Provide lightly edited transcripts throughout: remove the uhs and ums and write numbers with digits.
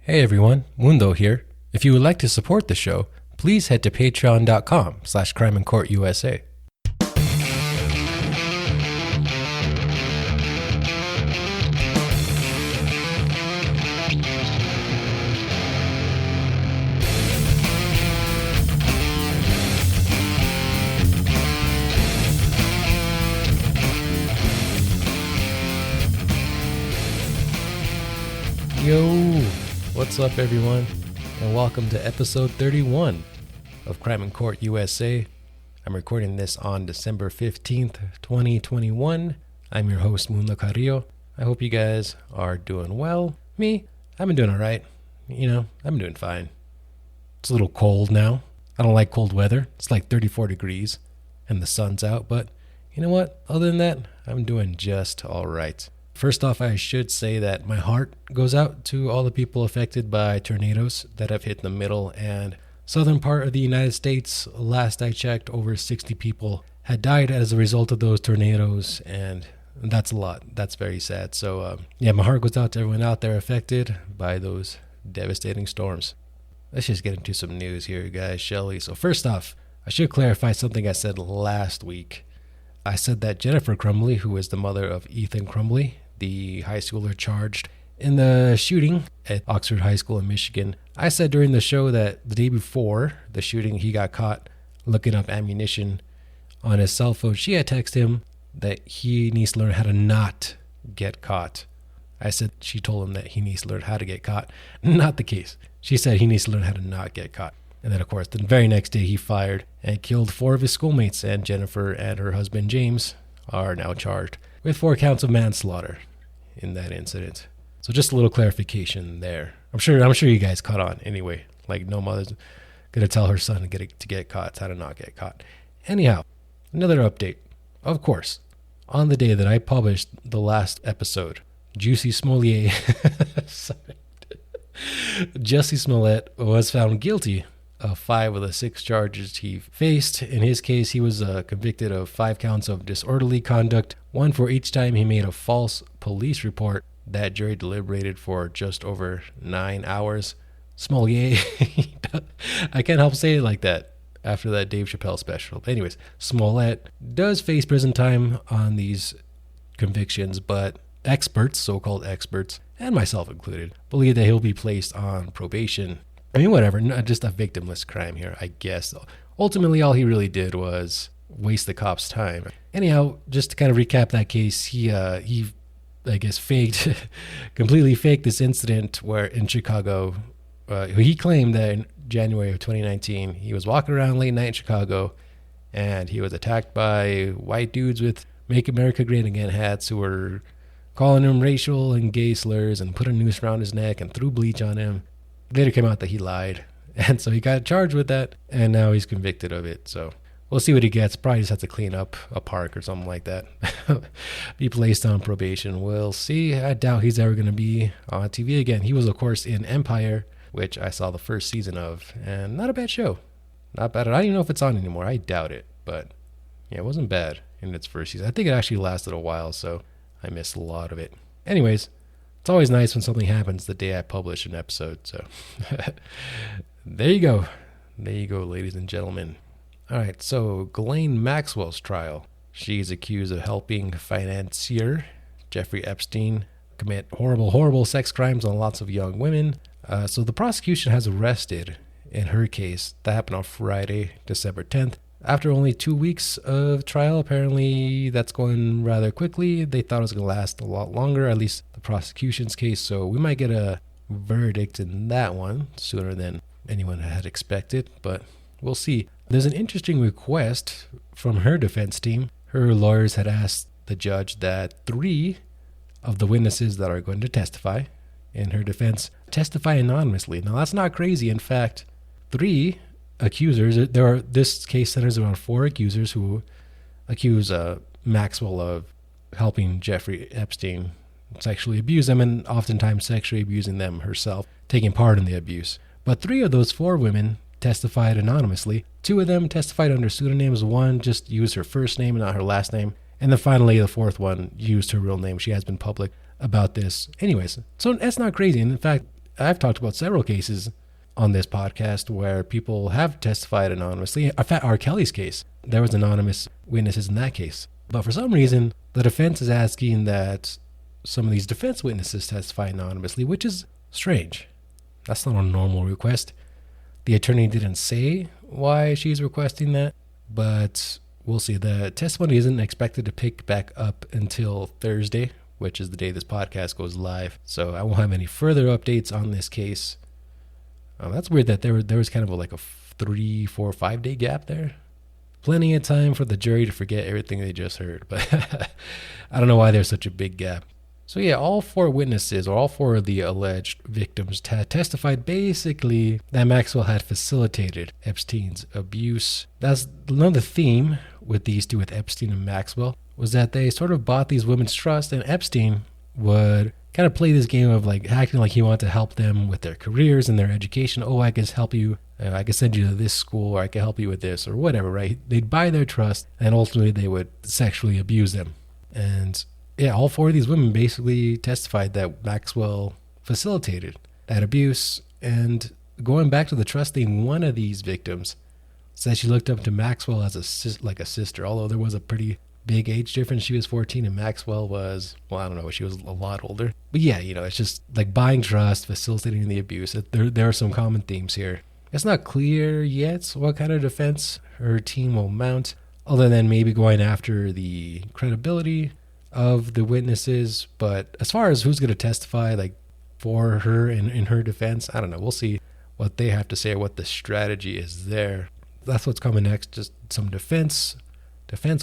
Hey everyone, Mundo here. If you would like to support the show, please head to patreon.com/crimeandcourtusa. Yo, what's up everyone, and welcome to episode 31 of Crime and Court USA. I'm recording this on December 15th, 2021. I'm your host, Mundo Carey. I hope you guys are doing well. Me, I've been doing alright. I've been doing fine. It's a little cold now. I don't like cold weather. It's like 34 degrees and the sun's out, but you know what? Other than that, I'm doing just alright. First off, I should say that my heart goes out to all the people affected by tornadoes that have hit the middle and southern part of the United States. Last I checked, over 60 people had died as a result of those tornadoes, and that's a lot. That's very sad. So, my heart goes out to everyone out there affected by those devastating storms. Let's just get into some news here, guys, shall we? So first off, I should clarify something I said last week. I said that Jennifer Crumbley, who is the mother of Ethan Crumbley, the high schooler charged in the shooting at Oxford High School in Michigan, I said during the show that the day before the shooting, he got caught looking up ammunition on his cell phone. She had texted him that he needs to learn how to not get caught. I said she told him that he needs to learn how to get caught. Not the case. She said he needs to learn how to not get caught. And then, of course, the very next day he fired and killed 4 of his schoolmates, and Jennifer and her husband James are now charged with 4 counts of manslaughter in that incident. So just a little clarification there. I'm sure you guys caught on anyway. Like, no mother's gonna tell her son to get caught. It's how to not get caught. Anyhow, another update. Of course, on the day that I published the last episode, Jussie Smollett was found guilty of 5 of the 6 charges he faced. In his case, he was convicted of 5 counts of disorderly conduct, 1 for each time he made a false police report. That jury deliberated for just over 9 hours. Smollett, I can't help say it like that after that Dave Chappelle special. But anyways, Smollett does face prison time on these convictions, but experts, so-called experts, and myself included, believe that he'll be placed on probation. I mean, whatever, not just a victimless crime here, I guess. Ultimately, all he really did was waste the cop's time. Anyhow, just to kind of recap that case, he I guess, completely faked this incident where in Chicago, he claimed that in January of 2019, he was walking around late night in Chicago, and he was attacked by white dudes with Make America Great Again hats who were calling him racial and gay slurs and put a noose around his neck and threw bleach on him. Later came out that he lied, and so he got charged with that, and now he's convicted of it. So we'll see what he gets. Probably just have to clean up a park or something like that. Be placed on probation. We'll see. I doubt he's ever going to be on TV again. He was, of course, in Empire, which I saw the first season of, and not a bad show. Not bad. I don't even know if it's on anymore. I doubt it, but yeah, it wasn't bad in its first season. I think it actually lasted a while, so I missed a lot of it. Anyways, it's always nice when something happens the day I publish an episode. So there you go. There you go, ladies and gentlemen. All right, so Ghislaine Maxwell's trial. She's accused of helping financier Jeffrey Epstein commit horrible, horrible sex crimes on lots of young women. So the prosecution has arrested in her case. That happened on Friday, December 10th. After only 2 weeks of trial, apparently that's going rather quickly. They thought it was going to last a lot longer, at least the prosecution's case. So we might get a verdict in that one sooner than anyone had expected, but we'll see. There's an interesting request from her defense team. Her lawyers had asked the judge that 3 of the witnesses that are going to testify in her defense testify anonymously. Now, that's not crazy. In fact, 3 accusers, this case centers around 4 accusers who accuse Maxwell of helping Jeffrey Epstein sexually abuse them, and oftentimes sexually abusing them herself, taking part in the abuse. But 3 of those 4 women testified anonymously. 2 of them testified under pseudonyms. 1 just used her first name and not her last name. And then finally, the 4th one used her real name. She has been public about this. Anyways, so that's not crazy. And in fact, I've talked about several cases on this podcast where people have testified anonymously. In fact, R. Kelly's case, there was anonymous witnesses in that case. But for some reason, the defense is asking that some of these defense witnesses testify anonymously, which is strange. That's not a normal request. The attorney didn't say why she's requesting that, but we'll see. The testimony isn't expected to pick back up until Thursday, which is the day this podcast goes live. So I won't have any further updates on this case. That's weird that there was kind of like a 3, 4, 5 day gap there. Plenty of time for the jury to forget everything they just heard, but I don't know why there's such a big gap. So yeah, all 4 witnesses, or all 4 of the alleged victims, testified basically that Maxwell had facilitated Epstein's abuse. That's another theme with these two, with Epstein and Maxwell, was that they sort of bought these women's trust, and Epstein would kind of play this game of like acting like he wanted to help them with their careers and their education. Oh, I can help you. I can send you to this school, or I can help you with this, or whatever, right? They'd buy their trust, and ultimately they would sexually abuse them. And yeah, all 4 of these women basically testified that Maxwell facilitated that abuse. And going back to the trust thing, one of these victims said she looked up to Maxwell as a sister, although there was a pretty big age difference. She was 14 and Maxwell was, well, I don't know, she was a lot older. But yeah, it's just like buying trust, facilitating the abuse. There are some common themes here. It's not clear yet what kind of defense her team will mount, other than maybe going after the credibility of the witnesses. But as far as who's going to testify like for her in her defense, I don't know. We'll see what they have to say or what the strategy is there. That's what's coming next. Just some defense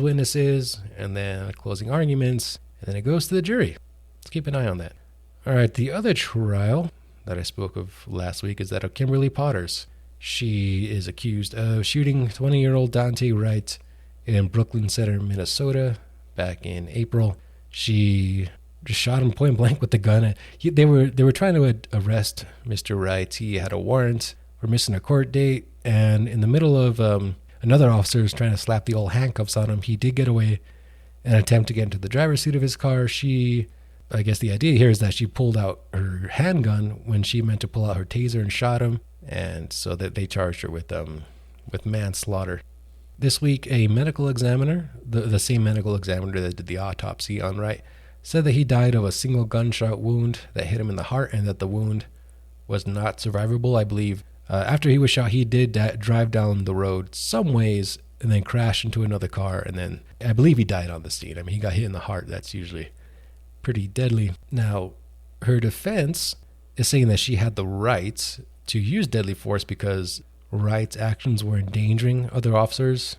witnesses, and then closing arguments, and then it goes to the jury. Let's keep an eye on that. All right, the other trial that I spoke of last week is that of Kimberly Potters. She is accused of shooting 20-year-old Dante Wright in Brooklyn Center, Minnesota, back in April. She just shot him point blank with the gun. They were trying to arrest Mr. Wright. He had a warrant for missing a court date, and in the middle of another officer is trying to slap the old handcuffs on him, he did get away and attempt to get into the driver's seat of his car. I guess the idea here is that she pulled out her handgun when she meant to pull out her taser and shot him, and so that they charged her with manslaughter. This week, a medical examiner, the same medical examiner that did the autopsy on Wright, said that he died of a single gunshot wound that hit him in the heart, and that the wound was not survivable. I believe after he was shot, he did drive down the road some ways and then crash into another car, and then I believe he died on the scene. I mean, he got hit in the heart. That's usually pretty deadly. Now, her defense is saying that she had the right to use deadly force because Wright's actions were endangering other officers.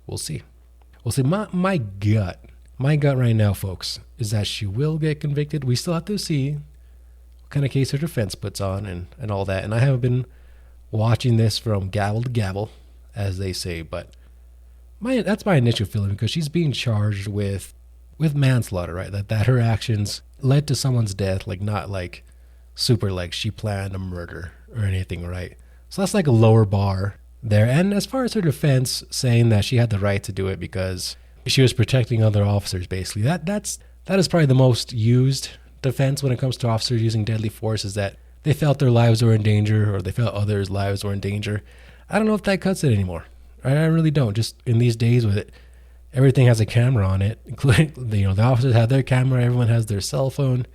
We'll see. My gut right now, folks, is that she will get convicted. We still have to see what kind of case her defense puts on and all that. And I haven't been watching this from gavel to gavel, as they say, but that's my initial feeling, because she's being charged with manslaughter, right? That her actions led to someone's death, like not like super like she planned a murder or anything, right? So that's like a lower bar there. And as far as her defense, saying that she had the right to do it because she was protecting other officers, basically, that is probably the most used defense when it comes to officers using deadly force, is that they felt their lives were in danger, or they felt others' lives were in danger. I don't know if that cuts it anymore. I really don't. Just in these days with it, everything has a camera on it, including, the officers have their camera, everyone has their cell phone.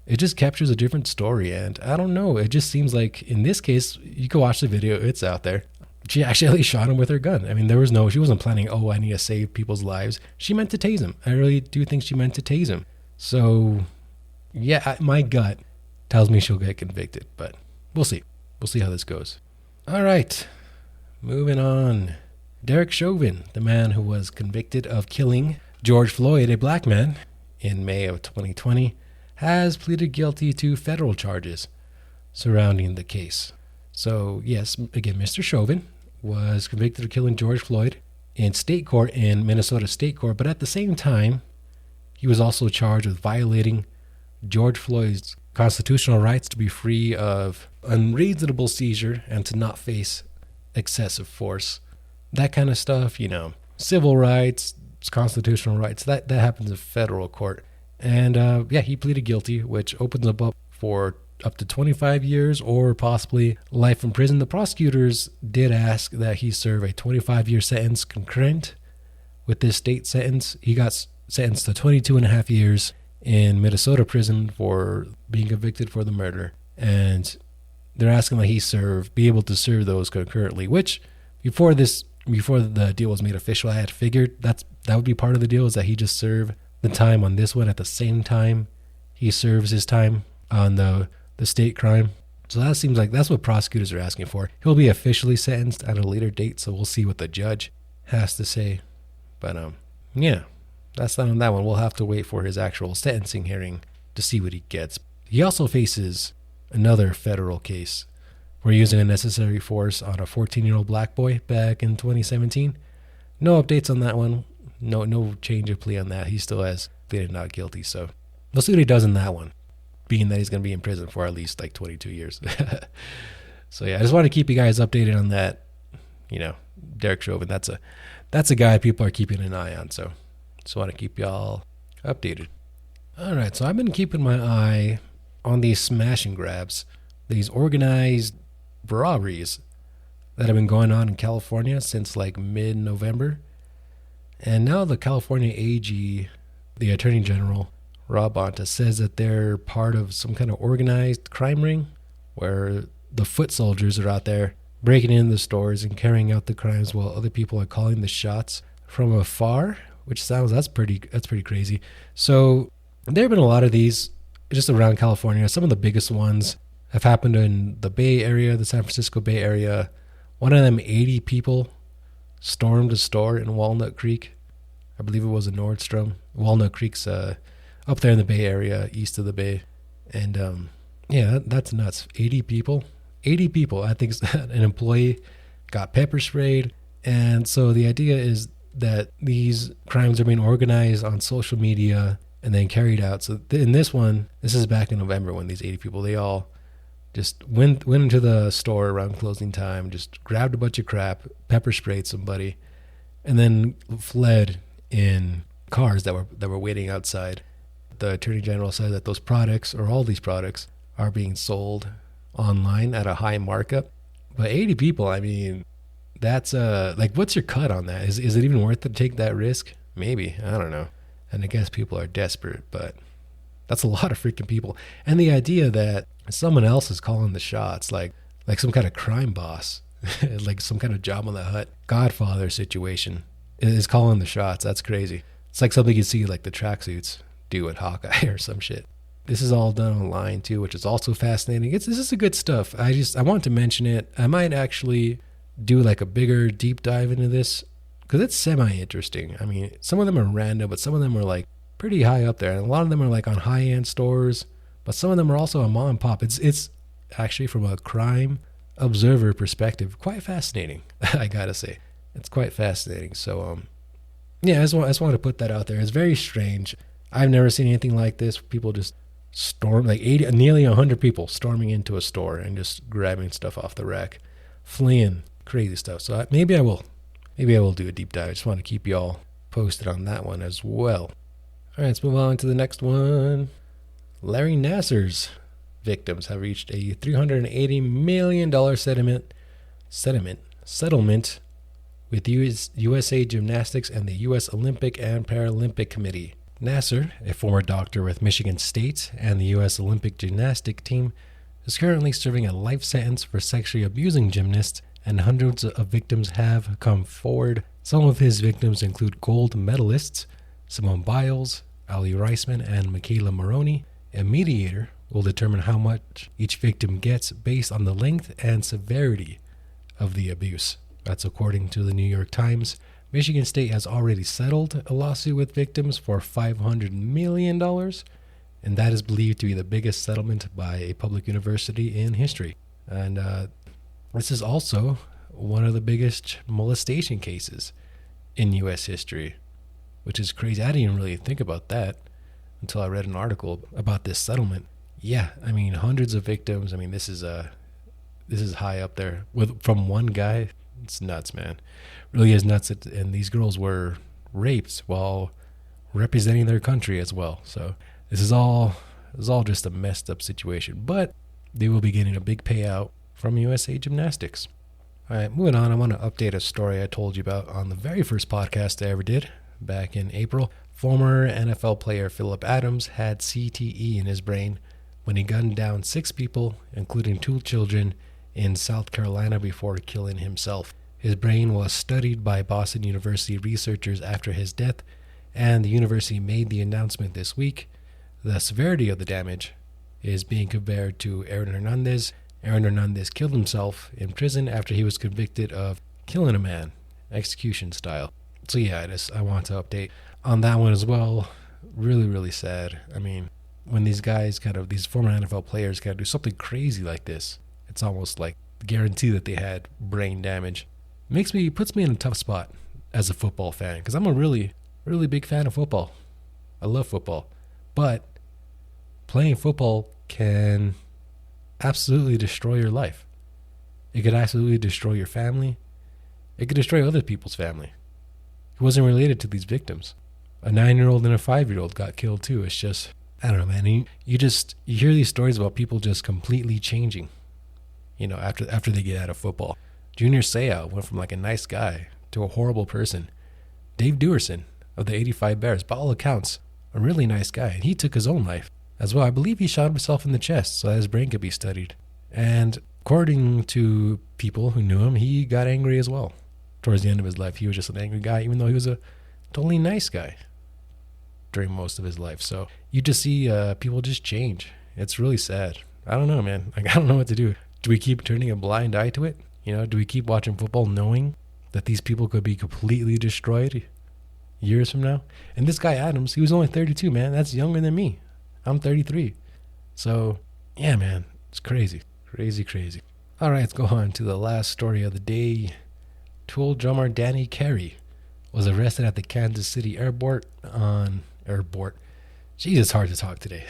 It just captures a different story, and I don't know. It just seems like in this case, you can watch the video, it's out there. She actually shot him with her gun. I mean, she wasn't planning, I need to save people's lives. She meant to tase him. I really do think she meant to tase him. So, yeah, my gut tells me she'll get convicted, but we'll see. We'll see how this goes. All right, moving on. Derek Chauvin, the man who was convicted of killing George Floyd, a black man, in May of 2020, has pleaded guilty to federal charges surrounding the case. So, yes, again, Mr. Chauvin was convicted of killing George Floyd in state court, in Minnesota State Court, but at the same time, he was also charged with violating George Floyd's constitutional rights to be free of unreasonable seizure and to not face excessive force. That kind of stuff, civil rights, constitutional rights, that happens in federal court. And he pleaded guilty, which opens him up for up to 25 years or possibly life in prison. The prosecutors did ask that he serve a 25-year sentence concurrent with this state sentence. He got sentenced to 22 and a half years in Minnesota prison for being convicted for the murder. And they're asking that he be able to serve those concurrently, which before the deal was made official, I had figured that would be part of the deal, is that he just serve the time on this one at the same time he serves his time on the state crime. So that seems like that's what prosecutors are asking for. He'll be officially sentenced at a later date, so we'll see what the judge has to say. But yeah, that's not on that one. We'll have to wait for his actual sentencing hearing to see what he gets. He also faces another federal case for using unnecessary force on a 14-year-old black boy back in 2017. No updates on that one. No change of plea on that. He still has pleaded not guilty, so we'll see what he does in that one, being that he's going to be in prison for at least like 22 years. So yeah, I just want to keep you guys updated on that. Derek Chauvin, that's a guy people are keeping an eye on, so just want to keep y'all updated. All right, so I've been keeping my eye on these smash and grabs, these organized robberies that have been going on in California since like mid-November. And now the California AG, the Attorney General, Rob Bonta, says that they're part of some kind of organized crime ring where the foot soldiers are out there breaking into the stores and carrying out the crimes while other people are calling the shots from afar, which that's pretty crazy. So there have been a lot of these just around California. Some of the biggest ones have happened in the Bay Area, the San Francisco Bay Area. One of them, 80 people stormed a store in Walnut Creek. I believe it was a Nordstrom. Walnut Creek's up there in the Bay Area, east of the Bay. And yeah, that's nuts. 80 people. I think an employee got pepper sprayed. And so the idea is that these crimes are being organized on social media and then carried out. So in this one, this is back in November when these 80 people, they all just went into the store around closing time, just grabbed a bunch of crap, pepper sprayed somebody, and then fled in cars that were waiting outside. The Attorney General said that those products, or all these products, are being sold online at a high markup. But 80 people, I mean, that's what's your cut on that? Is it even worth it to take that risk? Maybe, I don't know. And I guess people are desperate, but that's a lot of freaking people. And the idea that someone else is calling the shots, like some kind of crime boss, like some kind of Jabba the Hutt Godfather situation, is calling the shots. That's crazy. It's like something you see like the tracksuits do at Hawkeye or some shit. This is all done online too, which is also fascinating. This is a good stuff. I want to mention it. I might actually do like a bigger deep dive into this because it's semi-interesting. I mean, some of them are random, but some of them are like pretty high up there. And a lot of them are like on high-end stores, but some of them are also a mom and pop. It's actually, from a crime observer perspective, quite fascinating. I gotta say, it's quite fascinating. So yeah, I just want to put that out there. It's very strange. I've never seen anything like this. People just storm, like nearly 100 people storming into a store and just grabbing stuff off the rack, fleeing, crazy stuff. So maybe I will do a deep dive. I just want to keep y'all posted on that one as well. All right, let's move on to the next one. Larry Nassar's victims have reached a $380 million settlement with USA Gymnastics and the U.S. Olympic and Paralympic Committee. Nassar, a former doctor with Michigan State and the U.S. Olympic gymnastic team, is currently serving a life sentence for sexually abusing gymnasts, and hundreds of victims have come forward. Some of his victims include gold medalists Simone Biles, Ali Reisman, and Michaela Maroney. A mediator will determine how much each victim gets based on the length and severity of the abuse. That's according to the New York Times. Michigan State has already settled a lawsuit with victims for $500 million, and that is believed to be the biggest settlement by a public university in history. And this is also one of the biggest molestation cases in U.S. history, which is crazy. I didn't even really think about that until I read an article about this settlement. Yeah, I mean, hundreds of victims. I mean, this is high up there from one guy. It's nuts, man. Really is nuts. And these girls were raped while representing their country as well. So this is all just a messed up situation. But they will be getting a big payout from USA Gymnastics. All right, moving on, I want to update a story I told you about on the very first podcast I ever did back in April. Former NFL player Phillip Adams had CTE in his brain when he gunned down 6 people, including 2 children, in South Carolina before killing himself. His brain was studied by Boston University researchers after his death, and the university made the announcement this week. The severity of the damage is being compared to Aaron Hernandez. Aaron Hernandez killed himself in prison after he was convicted of killing a man, execution style. So yeah, I want to update on that one as well. Really, really sad. I mean, when these guys these former NFL players do something crazy like this, it's almost like guarantee that they had brain damage. Puts me in a tough spot as a football fan, because I'm a really, really big fan of football. I love football, but playing football can absolutely destroy your life. It could absolutely destroy your family. It could destroy other people's family. It wasn't related to these victims. A 9-year-old and a 5-year-old got killed too. It's just, I don't know, man. You hear these stories about people just completely changing, after they get out of football. Junior Seau went from like a nice guy to a horrible person. Dave Duerson of the 85 Bears, by all accounts, a really nice guy. And he took his own life as well. I believe he shot himself in the chest so that his brain could be studied. And according to people who knew him, he got angry as well. Towards the end of his life, he was just an angry guy, even though he was a totally nice guy during most of his life. So you just see people just change. It's really sad. I don't know, man. I don't know what to do. Do we keep turning a blind eye to it? Do we keep watching football knowing that these people could be completely destroyed years from now? And this guy Adams, he was only 32, man. That's younger than me. I'm 33. So, yeah, man. It's crazy. Crazy, crazy. All right, let's go on to the last story of the day. Tool drummer Danny Carey was arrested at the Kansas City airport. Jeez, it's hard to talk today.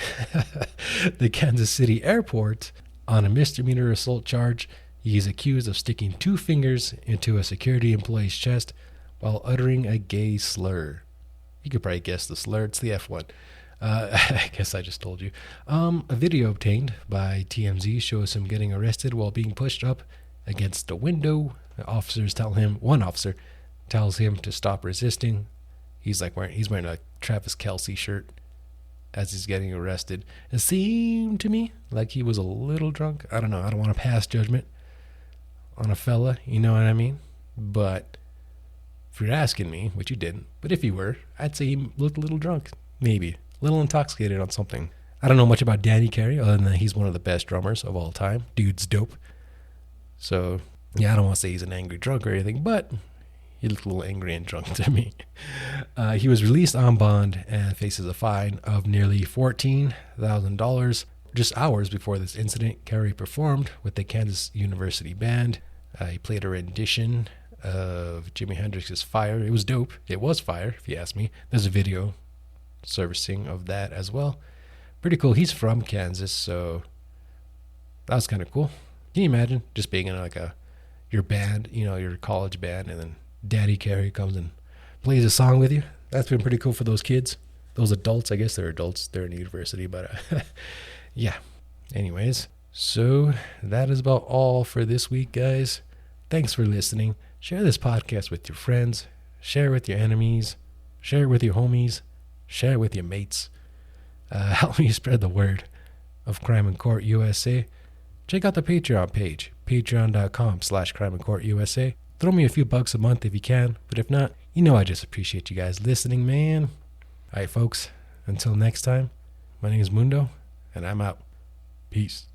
The Kansas City airport on a misdemeanor assault charge. He's accused of sticking 2 fingers into a security employee's chest while uttering a gay slur. You could probably guess the slur. It's the F one. I guess I just told you. A video obtained by TMZ shows him getting arrested while being pushed up against a window. One officer tells him to stop resisting. He's wearing a Travis Kelce shirt as he's getting arrested. It seemed to me like he was a little drunk. I don't know. I don't want to pass judgment on a fella, you know what I mean? But if you're asking me, which you didn't, but if you were, I'd say he looked a little drunk, maybe a little intoxicated on something. I don't know much about Danny Carey other than that he's one of the best drummers of all time. Dude's dope. So yeah, I don't want to say he's an angry drunk or anything, but he looked a little angry and drunk to me. He was released on bond and faces a fine of nearly $14,000. Just hours before this incident, Carey performed with the Kansas University Band. He played a rendition of Jimi Hendrix's Fire. It was dope. It was fire, if you ask me. There's a video servicing of that as well. Pretty cool. He's from Kansas, so that was kind of cool. Can you imagine just being in your band, your college band, and then Danny Carey comes and plays a song with you? That's been pretty cool for those kids. Those adults, I guess they're adults. They're in university, but yeah. Anyways, so that is about all for this week, guys. Thanks for listening. Share this podcast with your friends. Share it with your enemies. Share it with your homies. Share it with your mates. Help me spread the word of Crime in Court USA. Check out the Patreon page, patreon.com/crimeandcourtusa. Throw me a few bucks a month if you can, but if not, I just appreciate you guys listening, man. All right, folks, until next time, my name is Mundo, and I'm out. Peace.